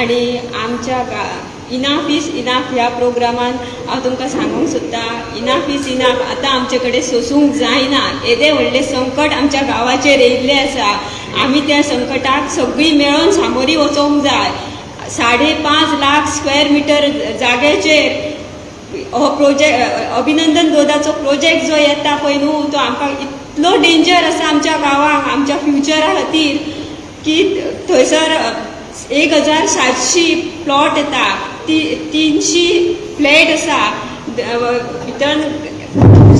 आणि आमच्या enough is enough ह्या प्रोग्रामान हांव तुमकां सांगूंक सोदता. इनाफ इज इनाफ आतां आमचे कडेन सोसूंक जायना. येदे व्हडले संकट आमच्या गांवाचेर येयल्लें आसा. आमी त्या संकटाक सगळीं मेळून सामोरी वचोंक जाय. 5.5 लाख स्क्वेअर मिटर जाग्याचेर हो प्रोजेक्ट अभिनंदन दोदाचो प्रोजेक्ट जो येता पळय न्हू, तो आमकां इतलो डेंजर आसा आमच्या गांवांक, आमच्या फ्युचरा खातीर, की थंयसर 1700 प्लॉट येता, 300 फ्लॅट आसा, भितर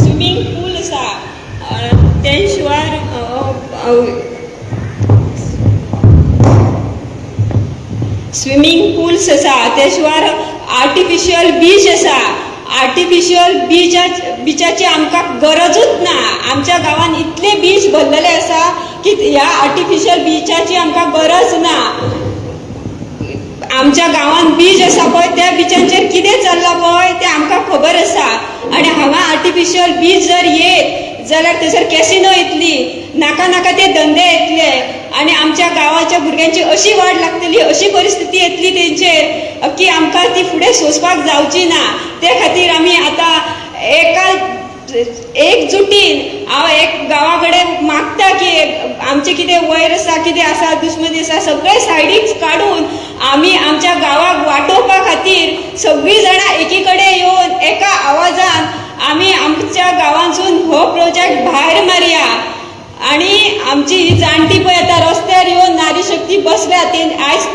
स्विमींग पूल आसा, ते शिवाय स्विमींग पूल्स आसा, ते शिवाय आर्टिफिशियल बीच आसा. आर्टिफिशियल बिचाची आमकां गरजूच ना. आमच्या गांवांत इतले बीच भरलेले आसा की ह्या आर्टिफिशियल बिचाची आमकां गरज ना. आमच्या गांवांत बीच आसा पळय, त्या बिचांचेर कितें चल्लां पळय तें आमकां खबर आसा. आनी हांगा आर्टिफिशियल बीच जर येत जाल्यार थंयसर कॅसिनो येतली, नाका नाका ते धंदे येतले, आनी आमच्या गांवाच्या भुरग्यांची अशी वाट लागतली, अशी परिस्थिती येतली तेंचेर की आमकां ती फुडें सोंसपाक जावची ना. ते खातीर आमी आतां एकजुटीन हांव एक गांवा कडेन मागता की आमचे कितें वयर आसा, कितें आसा, दुश्मनी आसा, सगळे सायडीक काडून आमी आमच्या गांवाक वाटोवपा खातीर सगळीं जाणां एकी कडेन येवन एका आवाजान आमी आमच्या गांवांतसून हो प्रोजेक्ट भायर मारया. आनी आमची ही जाणटी पळय आतां रस्त्यार येवन नारी शक्ती बसल्या, ते आयज